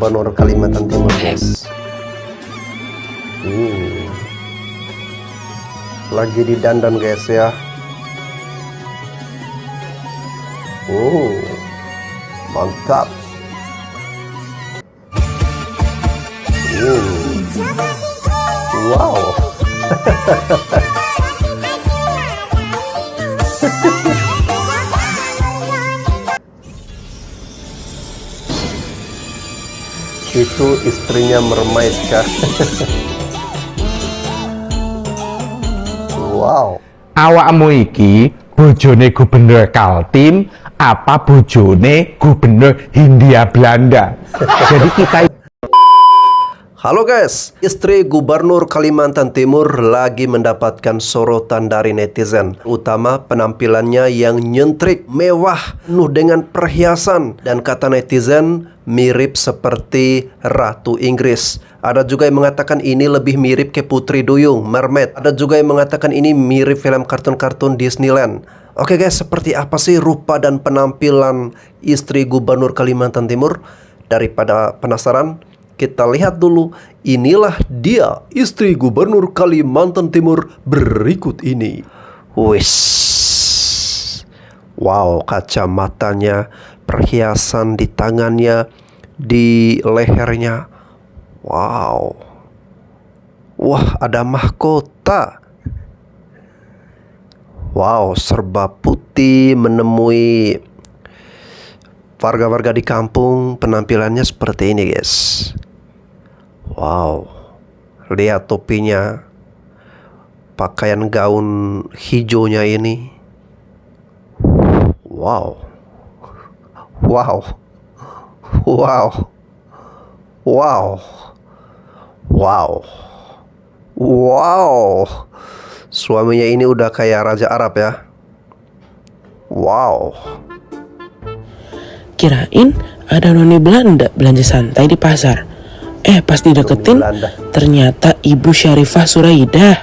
Gubernur Kalimantan Timur, guys. Lagi didandan, guys, ya. Mantap. Wow. Itu istrinya Mermaidkah? Wow. Awakmu iki bojone Gubernur Kaltim apa bojone Gubernur Hindia Belanda? Jadi kita. Halo guys, istri Gubernur Kalimantan Timur lagi mendapatkan sorotan dari netizen, utama penampilannya yang nyentrik, mewah, penuh dengan perhiasan, dan kata netizen mirip seperti Ratu Inggris. Ada juga yang mengatakan ini lebih mirip ke Putri Duyung, Mermaid. Ada juga yang mengatakan ini mirip film kartun-kartun Disneyland. Oke guys, seperti apa sih rupa dan penampilan istri Gubernur Kalimantan Timur? Daripada penasaran, kita lihat dulu. Inilah dia istri Gubernur Kalimantan Timur berikut ini. Wis. Wow, kacamatanya, perhiasan di tangannya, di lehernya. Wow. Wah, ada mahkota. Wow, serba putih, menemui warga-warga di kampung. Penampilannya seperti ini, guys. Wow, lihat topinya, pakaian gaun hijaunya ini. Wow, wow, wow, wow, wow, wow. Suaminya ini udah kayak Raja Arab ya. Wow. Kirain ada noni Belanda belanja santai di pasar. Pas dideketin, ternyata Ibu Syarifah Suraidah.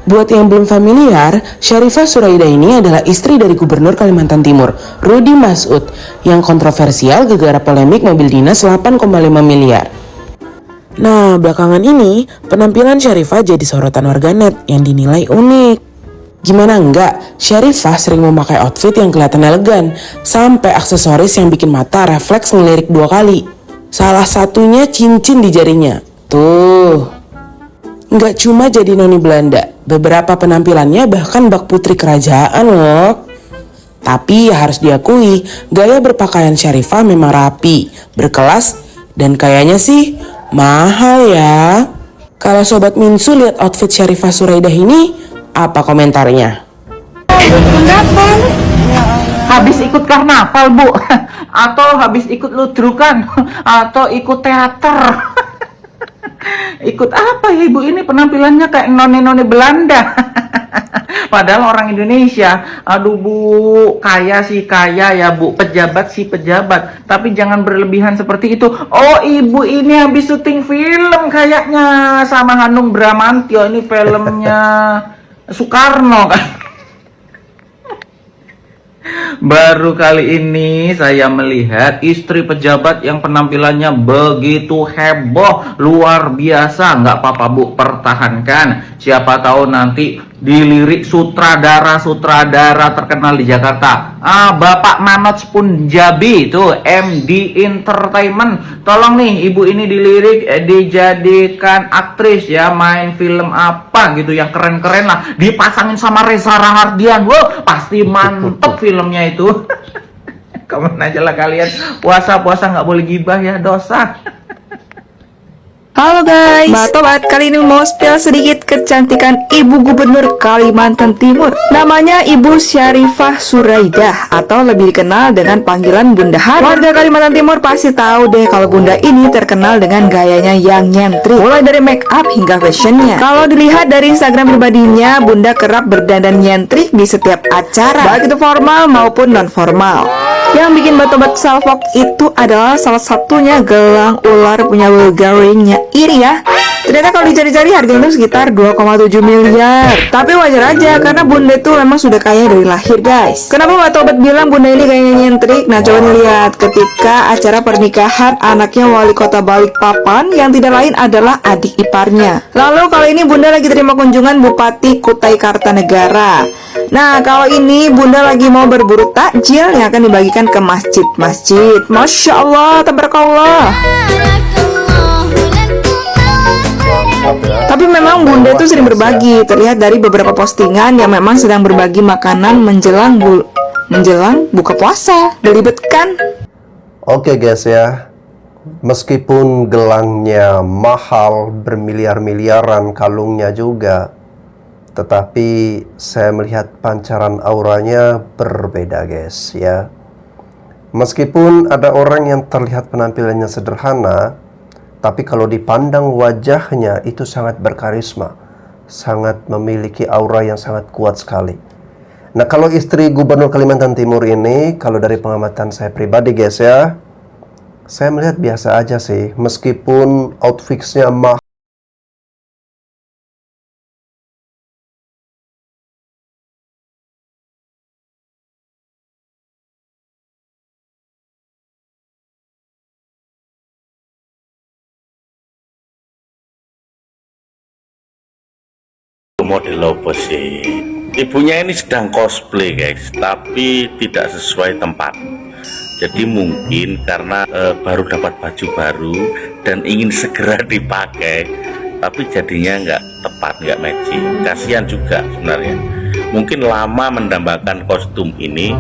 Buat yang belum familiar, Syarifah Suraidah ini adalah istri dari Gubernur Kalimantan Timur, Rudy Masud, yang kontroversial gara-gara polemik mobil dinas 8,5 miliar. Nah, belakangan ini, penampilan Syarifah jadi sorotan warganet yang dinilai unik. Gimana enggak, Syarifah sering memakai outfit yang kelihatan elegan, sampai aksesoris yang bikin mata refleks ngelirik 2 kali. Salah satunya cincin di jarinya. Tuh. Nggak cuma jadi noni Belanda, beberapa penampilannya bahkan bak putri kerajaan loh. Tapi harus diakui, gaya berpakaian Syarifah memang rapi, berkelas, dan kayaknya sih mahal ya. Kalau Sobat Minsu lihat outfit Syarifah Suraidah ini, apa komentarnya? Habis ikut karnaval, Bu, atau habis ikut ludrukan, atau ikut teater. Ikut apa ya Ibu ini, penampilannya kayak noni-noni Belanda. Padahal orang Indonesia. Aduh Bu, kaya sih kaya ya Bu, pejabat sih pejabat, tapi jangan berlebihan seperti itu. Oh Ibu ini habis syuting film kayaknya sama Hanung Bramantyo, ini filmnya Soekarno kan. Baru kali ini saya melihat istri pejabat yang penampilannya begitu heboh, luar biasa. Nggak apa-apa Bu, pertahankan. Siapa tahu nanti dilirik sutradara terkenal di Jakarta. Bapak Manoj Punjabi itu MD Entertainment. Tolong nih Ibu ini dilirik, dijadikan aktris ya, main film apa gitu yang keren-keren lah, dipasangin sama Reza Rahardian. Wow, pasti mantep filmnya itu. Komen aja lah kalian. Puasa-puasa nggak boleh gibah ya, dosa. Halo guys, Batobat kali ini mau spill sedikit kecantikan Ibu Gubernur Kalimantan Timur. Namanya Ibu Syarifah Suraidah atau lebih dikenal dengan panggilan Bunda Hari. Warga Kalimantan Timur pasti tahu deh kalau Bunda ini terkenal dengan gayanya yang nyentrik, mulai dari make up hingga fashionnya. Kalau dilihat dari Instagram pribadinya, Bunda kerap berdandan nyentrik di setiap acara, baik itu formal maupun non formal. Yang bikin Batobat salfok itu adalah salah satunya gelang ular punya Bulgarinya. iri ya. Ternyata kalau dicari-cari harganya itu sekitar 2,7 miliar. Tapi wajar aja karena bunda itu memang sudah kaya dari lahir guys. Kenapa Mbak Tobat bilang bunda ini kayaknya nyentrik? Nah coba nih lihat ketika acara pernikahan anaknya wali kota Balikpapan yang tidak lain adalah adik iparnya. Lalu kali ini bunda lagi terima kunjungan Bupati Kutai Kartanegara. Nah kalau ini bunda lagi mau berburu takjil yang akan dibagikan ke masjid-masjid. Masya Allah, tabarakallah. Tapi memang bunda itu sering berbagi. Terlihat dari beberapa postingan yang memang sedang berbagi makanan menjelang buka puasa. Belibet kan? Oke guys ya, meskipun gelangnya mahal, bermiliar-miliaran kalungnya juga, tetapi saya melihat pancaran auranya berbeda guys ya. Meskipun ada orang yang terlihat penampilannya sederhana, tapi kalau dipandang wajahnya itu sangat berkarisma, sangat memiliki aura yang sangat kuat sekali. Nah kalau istri Gubernur Kalimantan Timur ini, kalau dari pengamatan saya pribadi guys ya, saya melihat biasa aja sih, meskipun outfitnya mahal. Model apa sih? Ibunya ini sedang cosplay guys, tapi tidak sesuai tempat. Jadi mungkin karena baru dapat baju baru dan ingin segera dipakai, tapi jadinya nggak tepat, nggak matching. Kasihan juga sebenarnya. Mungkin lama mendambakan kostum ini,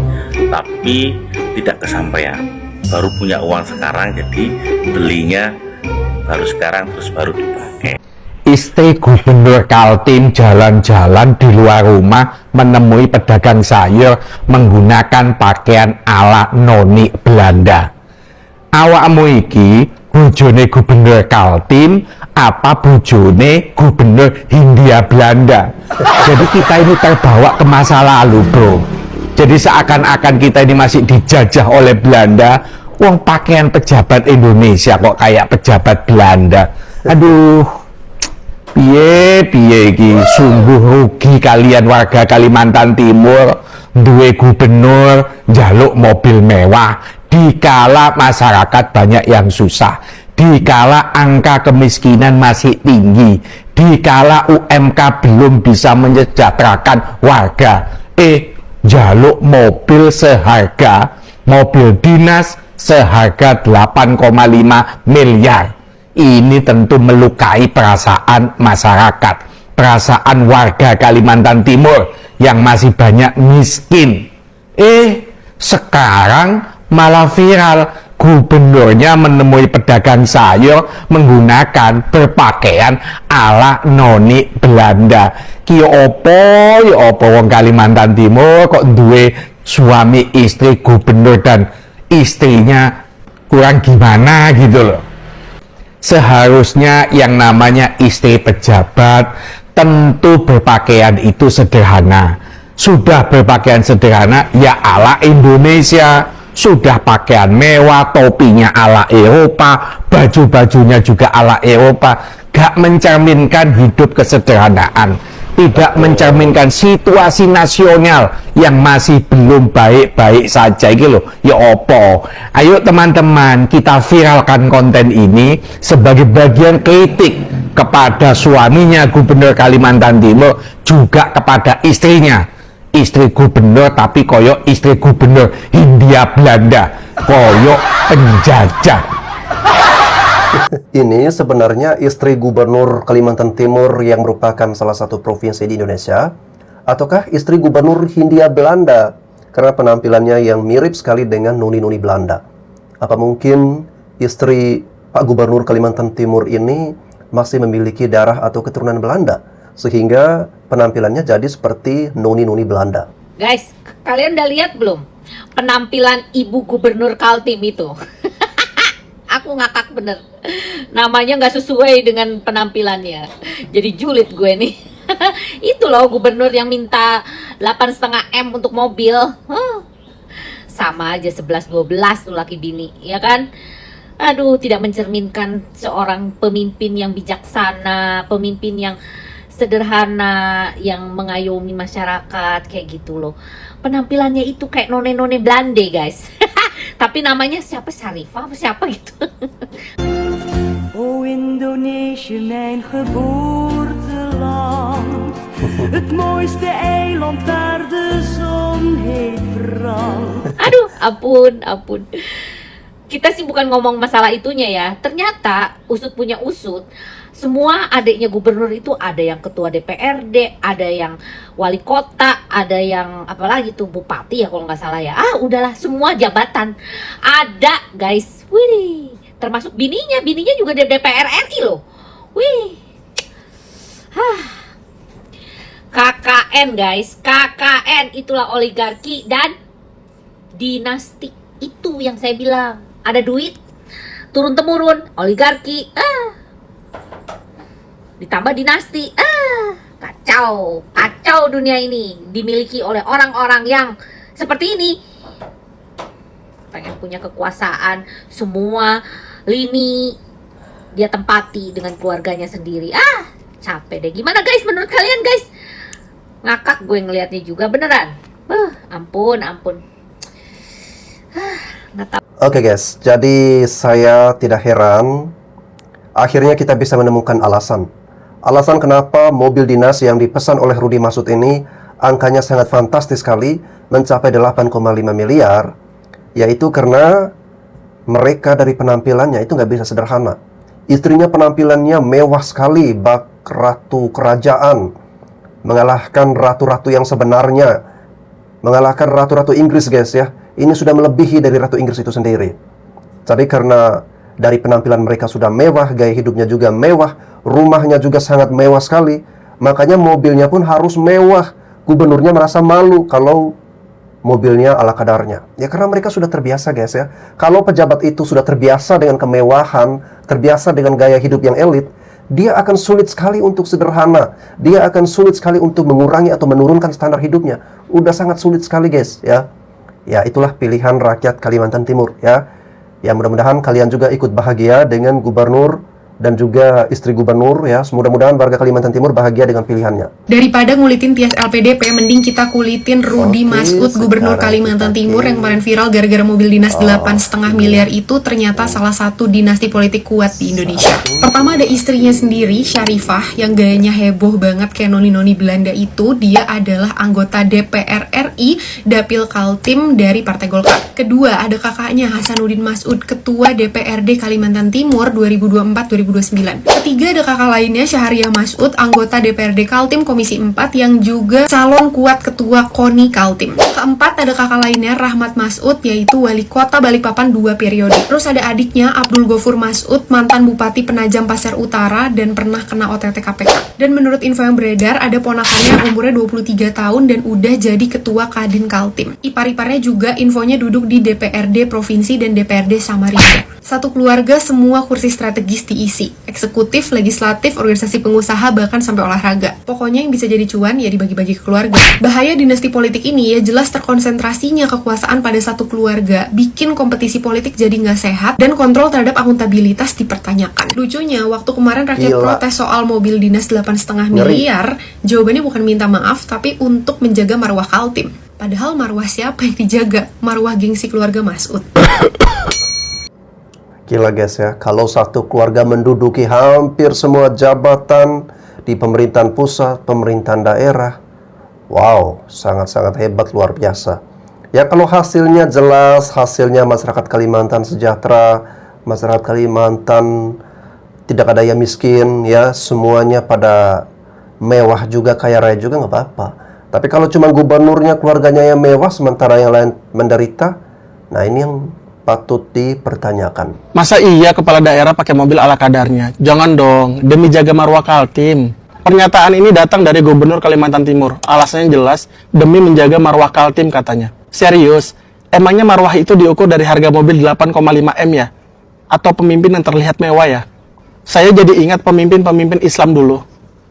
tapi tidak kesampaian. Baru punya uang sekarang, jadi belinya baru sekarang terus baru dipakai. Istri Gubernur Kaltim jalan-jalan di luar rumah menemui pedagang sayur menggunakan pakaian ala noni Belanda. Awakmu iki bojone Gubernur Kaltim apa bojone Gubernur Hindia Belanda? Jadi kita ini terbawa ke masa lalu bro. Jadi seakan-akan kita ini masih dijajah oleh Belanda. Wong pakaian pejabat Indonesia kok kayak pejabat Belanda. Aduh, piye iki sungguh rugi kalian warga Kalimantan Timur duwe gubernur njaluk mobil mewah dikala masyarakat banyak yang susah, dikala angka kemiskinan masih tinggi, dikala UMK belum bisa menyejahterakan warga. Njaluk mobil seharga mobil dinas seharga 8,5 miliar. Ini tentu melukai perasaan masyarakat, perasaan warga Kalimantan Timur yang masih banyak miskin. Sekarang malah viral, gubernurnya menemui pedagang sayur menggunakan berpakaian ala noni Belanda. Ki opo wong Kalimantan Timur kok duwe suami istri gubernur dan istrinya kurang gimana gitu loh. Seharusnya yang namanya istri pejabat tentu berpakaian itu sederhana. Sudah berpakaian sederhana ya ala Indonesia. Sudah pakaian mewah, topinya ala Eropa, baju-bajunya juga ala Eropa. Gak mencerminkan hidup kesederhanaan, tidak mencerminkan situasi nasional yang masih belum baik-baik saja gitu loh. Ya opo, ayo teman-teman kita viralkan konten ini sebagai bagian kritik kepada suaminya Gubernur Kalimantan Timur, juga kepada istrinya, istri gubernur tapi koyok istri gubernur Hindia Belanda, koyok penjajah. Ini sebenarnya istri Gubernur Kalimantan Timur yang merupakan salah satu provinsi di Indonesia, ataukah istri Gubernur Hindia Belanda karena penampilannya yang mirip sekali dengan noni-noni Belanda? Apa mungkin istri Pak Gubernur Kalimantan Timur ini masih memiliki darah atau keturunan Belanda sehingga penampilannya jadi seperti noni-noni Belanda? Guys, kalian udah lihat belum penampilan Ibu Gubernur Kaltim itu? Aku ngakak bener. Namanya nggak sesuai dengan penampilannya. Jadi julid gue nih. Itu loh gubernur yang minta 8,5 M untuk mobil. Sama aja 11-12 tuh laki bini, ya kan? Aduh, tidak mencerminkan seorang pemimpin yang bijaksana, pemimpin yang sederhana, yang mengayomi masyarakat, kayak gitu loh. Penampilannya itu kayak none-none Belanda, guys. Tapi namanya siapa? Syarifah apa siapa gitu. O Indonesië, mijn geboorteland. Het mooiste eiland waar de zon heet brandt. Aduh, ampun. Kita sih bukan ngomong masalah itunya ya. Ternyata usut punya usut, semua adiknya gubernur itu ada yang ketua DPRD, ada yang wali kota, ada yang apalagi tuh bupati ya kalau nggak salah ya. Udahlah, semua jabatan ada, guys. Wih, termasuk bininya juga dari DPR RI loh. Wih. KKN, guys. KKN itulah oligarki dan dinasti. Itu yang saya bilang. Ada duit, turun temurun, oligarki, ditambah dinasti, kacau dunia ini dimiliki oleh orang-orang yang seperti ini. Pengen punya kekuasaan, semua lini dia tempati dengan keluarganya sendiri. Capek deh. Gimana guys, menurut kalian guys? Ngakak gue ngelihatnya juga beneran. Ampun. Nggak tahu. Oke guys, jadi saya tidak heran akhirnya kita bisa menemukan alasan kenapa mobil dinas yang dipesan oleh Rudy Masud ini angkanya sangat fantastis sekali, mencapai 8,5 miliar, yaitu karena mereka dari penampilannya itu nggak bisa sederhana. Istrinya penampilannya mewah sekali, bak ratu kerajaan, mengalahkan ratu-ratu yang sebenarnya, mengalahkan ratu-ratu Inggris guys ya. Ini sudah melebihi dari Ratu Inggris itu sendiri. Jadi karena dari penampilan mereka sudah mewah, gaya hidupnya juga mewah, rumahnya juga sangat mewah sekali, makanya mobilnya pun harus mewah. Gubernurnya merasa malu kalau mobilnya ala kadarnya. Ya karena mereka sudah terbiasa guys ya. Kalau pejabat itu sudah terbiasa dengan kemewahan, terbiasa dengan gaya hidup yang elit, dia akan sulit sekali untuk sederhana. Dia akan sulit sekali untuk mengurangi atau menurunkan standar hidupnya. Udah sangat sulit sekali guys ya. Ya itulah pilihan rakyat Kalimantan Timur ya. Ya mudah-mudahan kalian juga ikut bahagia dengan gubernur dan juga istri gubernur ya. Mudah-mudahan warga Kalimantan Timur bahagia dengan pilihannya. Daripada ngulitin Tias LPDP, mending kita kulitin Rudy Masud, Gubernur Kalimantan Timur yang kemarin viral gara-gara mobil dinas 8,5 miliar itu ternyata salah satu dinasti politik kuat di Indonesia. Pertama ada istrinya sendiri, Syarifah, yang gayanya heboh banget kayak noni-noni Belanda itu. Dia adalah anggota DPR RI, Dapil Kaltim dari Partai Golkar. Kedua ada kakaknya Hasanuddin Masud, Ketua DPRD Kalimantan Timur 2024-2029. Ketiga ada kakak lainnya Syahriah Masud, anggota DPRD Kaltim Komisi 4 yang juga calon kuat ketua KONI Kaltim. Keempat ada kakak lainnya Rahmat Masud, yaitu wali kota Balikpapan 2 periode. Terus ada adiknya Abdul Ghafur Masud, mantan Bupati Penajam Pasir Utara dan pernah kena OTT KPK. Dan menurut info yang beredar ada ponakannya umurnya 23 tahun dan udah jadi ketua Kadin Kaltim. Ipar-iparnya juga infonya duduk di DPRD Provinsi dan DPRD Samarinda. Satu keluarga semua kursi strategis diisi, eksekutif, legislatif, organisasi pengusaha, bahkan sampai olahraga. Pokoknya yang bisa jadi cuan ya dibagi-bagi ke keluarga. Bahaya dinasti politik ini ya jelas terkonsentrasinya kekuasaan pada satu keluarga, bikin kompetisi politik jadi nggak sehat dan kontrol terhadap akuntabilitas dipertanyakan. Lucunya waktu kemarin rakyat protes soal mobil dinas 8,5 miliar, jawabannya bukan minta maaf tapi untuk menjaga marwah Kaltim. Padahal marwah siapa yang dijaga? Marwah gengsi keluarga Masud. Gila guys ya, kalau satu keluarga menduduki hampir semua jabatan di pemerintahan pusat, pemerintahan daerah, wow, sangat-sangat hebat, luar biasa. Ya kalau hasilnya jelas, hasilnya masyarakat Kalimantan sejahtera, masyarakat Kalimantan tidak ada yang miskin, ya semuanya pada mewah juga, kaya raya juga, nggak apa-apa. Tapi kalau cuma gubernurnya, keluarganya yang mewah, sementara yang lain menderita, nah ini yang patut dipertanyakan. Masa iya kepala daerah pakai mobil ala kadarnya? Jangan dong, demi jaga marwah Kaltim. Pernyataan ini datang dari Gubernur Kalimantan Timur. Alasannya jelas, demi menjaga marwah Kaltim katanya. Serius, emangnya marwah itu diukur dari harga mobil 8,5 M ya? Atau pemimpin yang terlihat mewah ya? Saya jadi ingat pemimpin-pemimpin Islam dulu.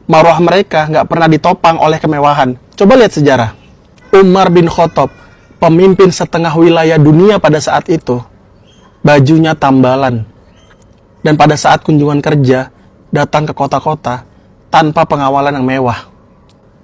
Marwah mereka nggak pernah ditopang oleh kemewahan. Coba lihat sejarah. Umar bin Khattab, pemimpin setengah wilayah dunia pada saat itu, bajunya tambalan, Dan pada saat kunjungan kerja, datang ke kota-kota tanpa pengawalan yang mewah.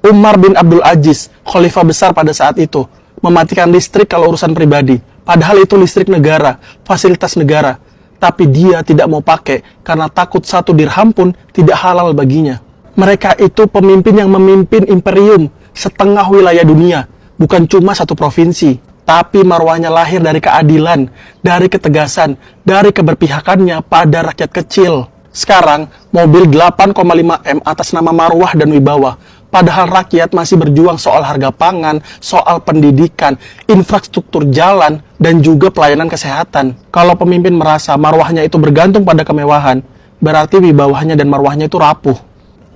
Umar bin Abdul Aziz, khalifah besar pada saat itu, mematikan listrik kalau urusan pribadi. Padahal itu listrik negara, fasilitas negara. Tapi dia tidak mau pakai karena takut 1 dirham pun tidak halal baginya. Mereka itu pemimpin yang memimpin imperium setengah wilayah dunia, bukan cuma 1 provinsi. Tapi marwahnya lahir dari keadilan, dari ketegasan, dari keberpihakannya pada rakyat kecil. Sekarang, mobil 8,5 M atas nama marwah dan wibawa. Padahal rakyat masih berjuang soal harga pangan, soal pendidikan, infrastruktur jalan, dan juga pelayanan kesehatan. Kalau pemimpin merasa marwahnya itu bergantung pada kemewahan, berarti wibawahnya dan marwahnya itu rapuh.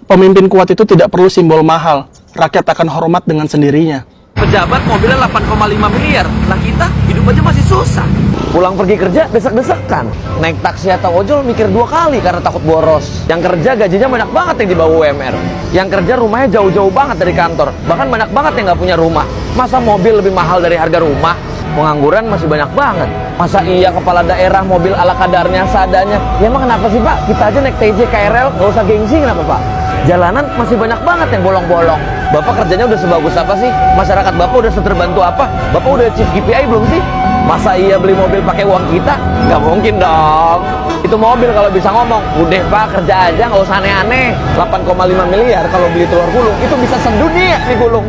Pemimpin kuat itu tidak perlu simbol mahal, rakyat akan hormat dengan sendirinya. Pejabat mobilnya 8,5 miliar, lah kita hidup aja masih susah. Pulang pergi kerja desek-desekan, naik taksi atau ojol mikir 2 kali karena takut boros. Yang kerja gajinya banyak banget yang di bawah UMR. Yang kerja rumahnya jauh-jauh banget dari kantor, bahkan banyak banget yang nggak punya rumah. Masa mobil lebih mahal dari harga rumah? Pengangguran masih banyak banget. Masa iya kepala daerah mobil ala kadarnya seadanya? Ya emang kenapa sih Pak? Kita aja naik TJ KRL nggak usah gengsi, kenapa Pak? Jalanan masih banyak banget yang bolong-bolong. Bapak kerjanya udah sebagus apa sih? Masyarakat Bapak udah seterbantu apa? Bapak udah chief KPI belum sih? Masa iya beli mobil pakai uang kita? Nggak mungkin dong. Itu mobil kalau bisa ngomong, udah Pak kerja aja nggak usah aneh-aneh. 8,5 miliar kalau beli telur gulung itu bisa sedunia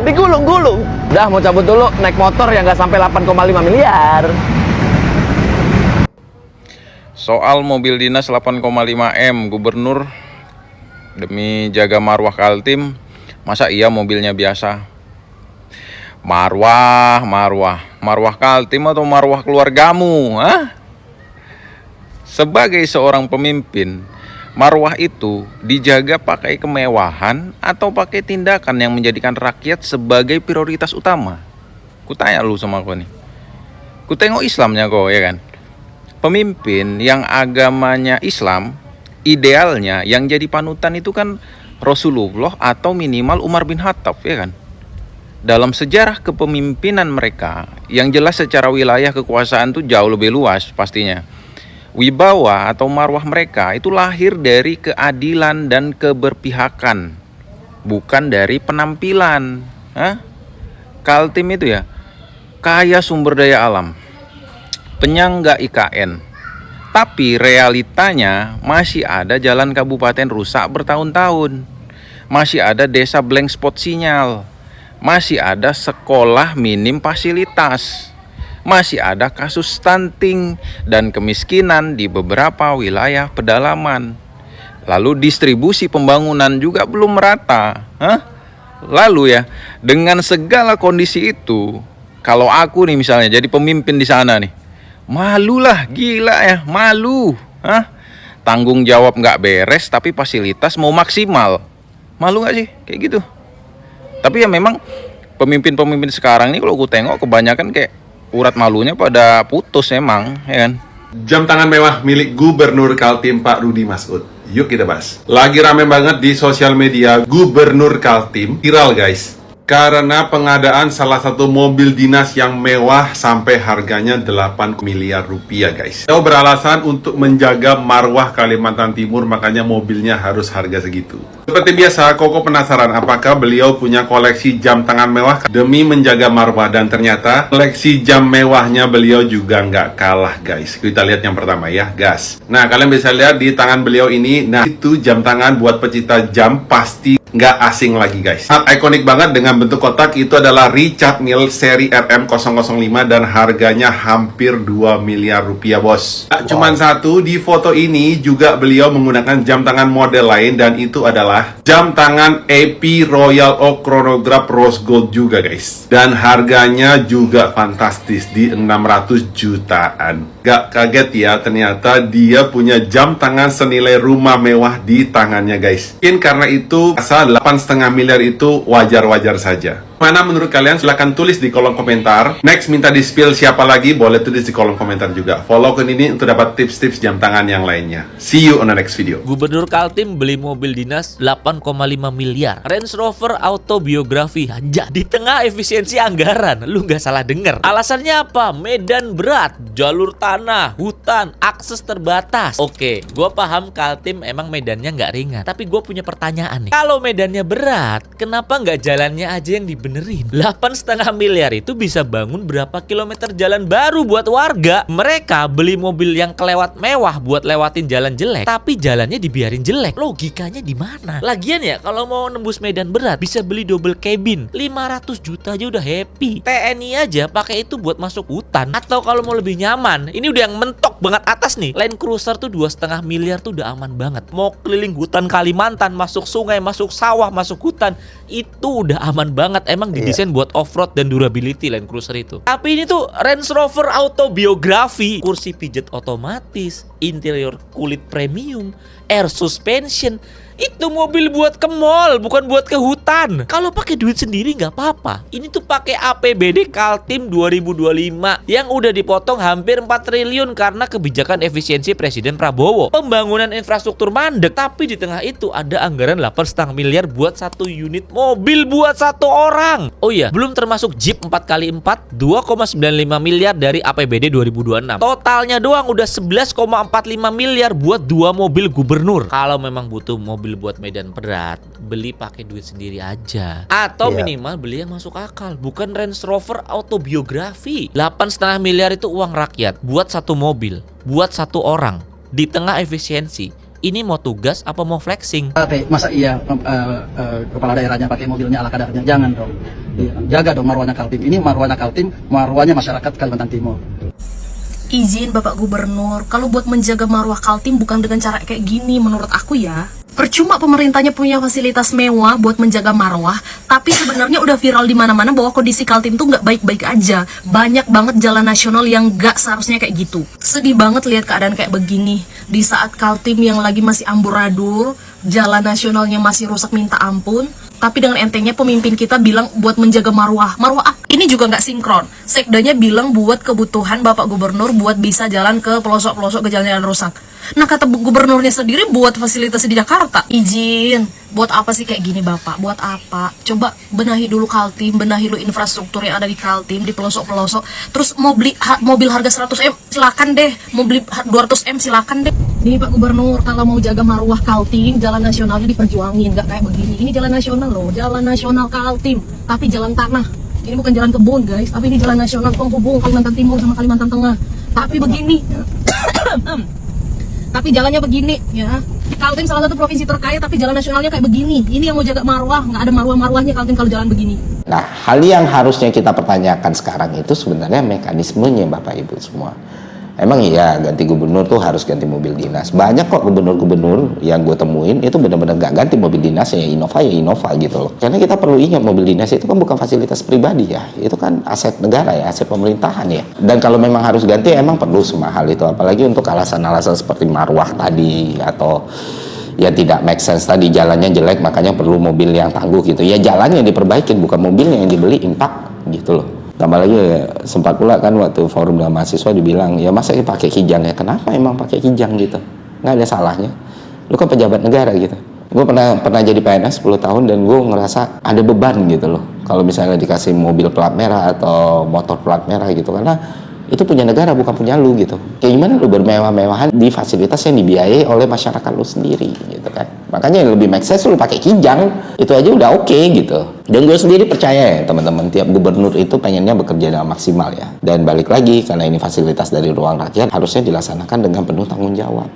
digulung-gulung. Dah mau cabut dulu, naik motor yang nggak sampai 8,5 miliar. Soal mobil dinas 8,5 M gubernur demi jaga marwah Kaltim, masa iya mobilnya biasa? Marwah Kaltim atau marwah keluargamu? Hah? Sebagai seorang pemimpin, marwah itu dijaga pakai kemewahan atau pakai tindakan yang menjadikan rakyat sebagai prioritas utama? Kutanya lu sama kau nih. Kutengok Islamnya kau, ya kan? Pemimpin yang agamanya Islam, idealnya yang jadi panutan itu kan Rasulullah atau minimal Umar bin Khattab, ya kan? Dalam sejarah kepemimpinan mereka, yang jelas secara wilayah kekuasaan itu jauh lebih luas pastinya. Wibawa atau marwah mereka itu lahir dari keadilan dan keberpihakan, bukan dari penampilan. Kaltim itu ya, kaya sumber daya alam, penyangga IKN. Tapi realitanya masih ada jalan kabupaten rusak bertahun-tahun. Masih ada desa blank spot sinyal. Masih ada sekolah minim fasilitas. Masih ada kasus stunting dan kemiskinan di beberapa wilayah pedalaman. Lalu distribusi pembangunan juga belum merata. Lalu ya, dengan segala kondisi itu, kalau aku nih misalnya jadi pemimpin di sana nih, malulah, gila ya, malu. Tanggung jawab nggak beres tapi fasilitas mau maksimal. Malu nggak sih kayak gitu? Tapi ya memang pemimpin-pemimpin sekarang ini kalau gue tengok kebanyakan kayak urat malunya pada putus emang, ya kan? Jam tangan mewah milik Gubernur Kaltim Pak Rudi Masud. Yuk kita bahas. Lagi rame banget di sosial media Gubernur Kaltim, viral guys. Karena pengadaan salah satu mobil dinas yang mewah sampai harganya 8 miliar rupiah guys. Beliau beralasan untuk menjaga marwah Kalimantan Timur, makanya mobilnya harus harga segitu. Seperti biasa, Koko penasaran apakah beliau punya koleksi jam tangan mewah demi menjaga marwah. Dan ternyata koleksi jam mewahnya beliau juga nggak kalah guys. Kita lihat yang pertama ya, gas. Nah, kalian bisa lihat di tangan beliau ini. Nah, itu jam tangan buat pecinta jam pasti nggak asing lagi guys. Sangat ikonik banget dengan bentuk kotak. Itu adalah Richard Mille seri RM005 dan harganya hampir 2 miliar rupiah bos. Nah, cuman satu, di foto ini juga beliau menggunakan jam tangan model lain, dan itu adalah jam tangan AP Royal Oak Chronograph Rose Gold juga guys. Dan harganya juga fantastis di 600 jutaan. Gak kaget ya, ternyata dia punya jam tangan senilai rumah mewah di tangannya guys. Mungkin karena itu 8,5 miliar itu wajar-wajar saja. Mana menurut kalian? Silahkan tulis di kolom komentar. Next minta di-spill siapa lagi? Boleh tulis di kolom komentar juga. Follow akun ini untuk dapat tips-tips jam tangan yang lainnya. See you on the next video. Gubernur Kaltim beli mobil dinas 8,5 miliar. Range Rover autobiografi aja di tengah efisiensi anggaran. Lu nggak salah denger. Alasannya apa? Medan berat, jalur tanah, hutan, akses terbatas. Oke, gue paham Kaltim emang medannya nggak ringan. Tapi gue punya pertanyaan nih. Kalau medannya berat, kenapa nggak jalannya aja yang dibenerin? 8,5 miliar itu bisa bangun berapa kilometer jalan baru buat warga. Mereka beli mobil yang kelewat mewah buat lewatin jalan jelek, tapi jalannya dibiarin jelek. Logikanya di mana? Lagian ya, kalau mau nembus medan berat bisa beli double cabin 500 juta aja udah happy. TNI aja pakai itu buat masuk hutan. Atau kalau mau lebih nyaman, ini udah yang mentok banget atas nih, Land Cruiser tuh 2,5 miliar tuh udah aman banget. Mau keliling hutan Kalimantan, masuk sungai, masuk sawah, masuk hutan, itu udah aman banget. Emang didesain buat off-road dan durability Land Cruiser itu. Tapi ini tuh Range Rover autobiografi, kursi pijet otomatis, interior kulit premium, air suspension. Itu mobil buat ke mall, bukan buat ke hutan. Kalau pakai duit sendiri nggak apa-apa. Ini tuh pakai APBD Kaltim 2025 yang udah dipotong hampir 4 triliun karena kebijakan efisiensi Presiden Prabowo. Pembangunan infrastruktur mandek, tapi di tengah itu ada anggaran 8,5 miliar buat 1 unit mobil buat 1 orang. Oh iya, belum termasuk Jeep 4x4 2,95 miliar dari APBD 2026. Totalnya doang udah 11,45 miliar buat 2 mobil gubernur. Kalau memang butuh mobil buat medan berat, beli pakai duit sendiri aja. Atau minimal beli yang masuk akal, bukan Range Rover autobiografi. 8,5 miliar itu uang rakyat buat 1 mobil, buat 1 orang di tengah efisiensi. Ini mau tugas apa mau flexing? Masa iya kepala daerahnya pakai mobilnya ala kadarnya? Jangan dong. Jaga dong marwahnya Kaltim. Ini marwahnya Kaltim, marwahnya masyarakat Kalimantan Timur. Izin Bapak Gubernur, kalau buat menjaga marwah Kaltim bukan dengan cara kayak gini menurut aku ya. Percuma pemerintahnya punya fasilitas mewah buat menjaga marwah, tapi sebenarnya udah viral di mana-mana bahwa kondisi Kaltim tuh nggak baik-baik aja. Banyak banget jalan nasional yang nggak seharusnya kayak gitu. Sedih banget lihat keadaan kayak begini. Di saat Kaltim yang lagi masih amburadul, jalan nasionalnya masih rusak minta ampun, tapi dengan entengnya pemimpin kita bilang buat menjaga marwah. Marwah ini juga nggak sinkron. Sekdanya bilang buat kebutuhan Bapak Gubernur buat bisa jalan ke pelosok-pelosok ke jalan-jalan rusak. Nah kata gubernurnya sendiri buat fasilitas di Jakarta. Izin, buat apa sih kayak gini Bapak? Buat apa? Coba benahi dulu Kaltim, benahi dulu infrastruktur yang ada di Kaltim, di pelosok-pelosok. Terus mau beli mobil harga 100M, silakan deh. Mau beli 200M, silakan deh. Nih Pak Gubernur, kalau mau jaga marwah Kaltim, jalan nasionalnya diperjuangin, nggak kayak begini. Ini jalan nasional loh, jalan nasional Kaltim, tapi jalan tanah. Ini bukan jalan kebun guys, tapi ini jalan nasional penghubung Kalimantan Timur sama Kalimantan Tengah. Tapi begini, tapi jalannya begini ya. Kaltim salah satu provinsi terkaya, tapi jalan nasionalnya kayak begini. Ini yang mau jaga marwah, nggak ada marwah-marwahnya Kaltim kalau jalan begini. Nah, hal yang harusnya kita pertanyakan sekarang itu sebenarnya mekanismenya Bapak Ibu semua. Emang iya ganti gubernur tuh harus ganti mobil dinas. Banyak kok gubernur-gubernur yang gue temuin itu benar-benar gak ganti mobil dinasnya, ya Innova gitu loh. Karena kita perlu ingat mobil dinas itu kan bukan fasilitas pribadi ya, itu kan aset negara ya, aset pemerintahan ya. Dan kalau memang harus ganti emang perlu semahal itu, apalagi untuk alasan-alasan seperti marwah tadi atau ya tidak make sense tadi, jalannya jelek makanya perlu mobil yang tangguh gitu. Ya jalannya diperbaikin, bukan mobilnya yang dibeliin Pak gitu loh. Tambah lagi sempat pula kan waktu forum dengan mahasiswa dibilang ya masa pakai kijang ya, kenapa emang pakai kijang gitu, nggak ada salahnya, lu kan pejabat negara gitu. Gue pernah jadi PNS 10 tahun dan gue ngerasa ada beban gitu loh kalau misalnya dikasih mobil plat merah atau motor plat merah gitu, karena itu punya negara bukan punya lu gitu. Kayak gimana lu bermewah-mewahan di fasilitas yang dibiayai oleh masyarakat lu sendiri gitu kan. Makanya yang lebih make sense lu pakai kijang, itu aja udah oke gitu. Dan gue sendiri percaya ya teman-teman, tiap gubernur itu pengennya bekerja dengan maksimal ya. Dan balik lagi, karena ini fasilitas dari ruang rakyat, harusnya dilaksanakan dengan penuh tanggung jawab.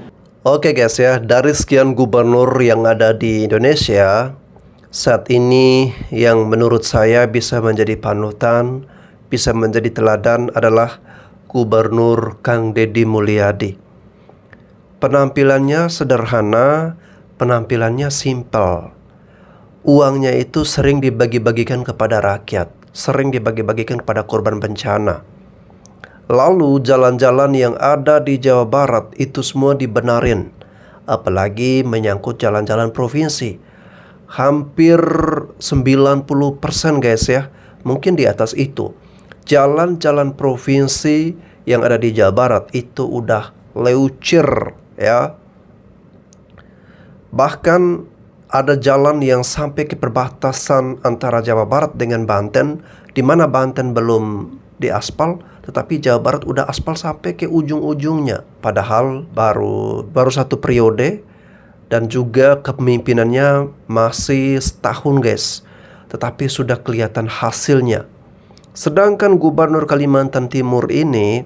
Oke guys ya, dari sekian gubernur yang ada di Indonesia, saat ini yang menurut saya bisa menjadi panutan, bisa menjadi teladan adalah Gubernur Kang Deddy Mulyadi. Penampilannya sederhana, penampilannya simpel. Uangnya itu sering dibagi-bagikan kepada rakyat, sering dibagi-bagikan kepada korban bencana. Lalu jalan-jalan yang ada di Jawa Barat itu semua dibenarin, apalagi menyangkut jalan-jalan provinsi. hampir 90% guys ya, mungkin di atas itu. Jalan-jalan provinsi yang ada di Jawa Barat itu udah leucir ya. Bahkan ada jalan yang sampai ke perbatasan antara Jawa Barat dengan Banten, di mana Banten belum diaspal, tetapi Jawa Barat udah aspal sampai ke ujung-ujungnya. Padahal baru satu periode dan juga kepemimpinannya masih setahun guys, tetapi sudah kelihatan hasilnya. Sedangkan Gubernur Kalimantan Timur ini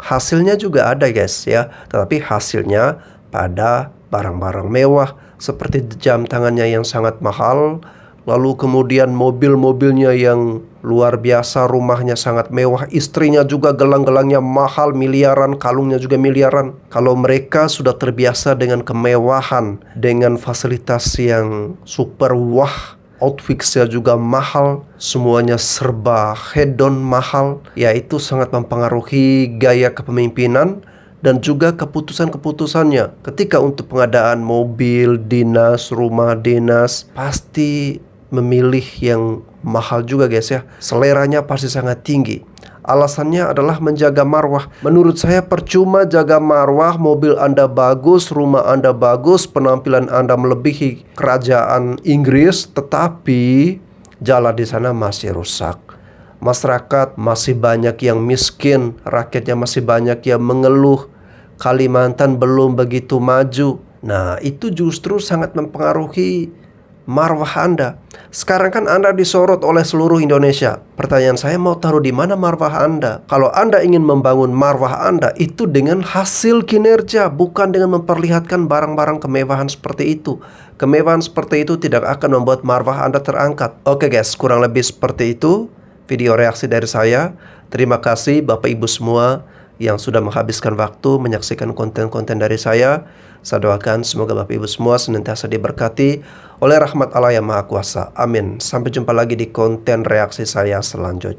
hasilnya juga ada guys ya, tetapi hasilnya pada barang-barang mewah seperti jam tangannya yang sangat mahal, lalu kemudian mobil-mobilnya yang luar biasa, rumahnya sangat mewah, istrinya juga gelang-gelangnya mahal miliaran, kalungnya juga miliaran. Kalau mereka sudah terbiasa dengan kemewahan, dengan fasilitas yang super wah, outfitnya juga mahal, semuanya serba hedon mahal, ya itu sangat mempengaruhi gaya kepemimpinan dan juga keputusan-keputusannya. Ketika untuk pengadaan mobil dinas, rumah dinas, pasti memilih yang mahal juga guys ya. Seleranya pasti sangat tinggi. Alasannya adalah menjaga marwah. Menurut saya percuma jaga marwah, mobil Anda bagus, rumah Anda bagus, penampilan Anda melebihi kerajaan Inggris, tetapi jalan di sana masih rusak. Masyarakat masih banyak yang miskin, rakyatnya masih banyak yang mengeluh. Kalimantan belum begitu maju. Nah, itu justru sangat mempengaruhi marwah Anda. Sekarang kan Anda disorot oleh seluruh Indonesia. Pertanyaan saya, mau taruh di mana marwah Anda? Kalau Anda ingin membangun marwah Anda, itu dengan hasil kinerja, bukan dengan memperlihatkan barang-barang kemewahan seperti itu. Kemewahan seperti itu tidak akan membuat marwah Anda terangkat. Oke guys, kurang lebih seperti itu video reaksi dari saya. Terima kasih Bapak Ibu semua yang sudah menghabiskan waktu menyaksikan konten-konten dari saya. Saya doakan semoga Bapak Ibu semua senantiasa diberkati oleh rahmat Allah yang Maha Kuasa. Amin. Sampai jumpa lagi di konten reaksi saya selanjutnya.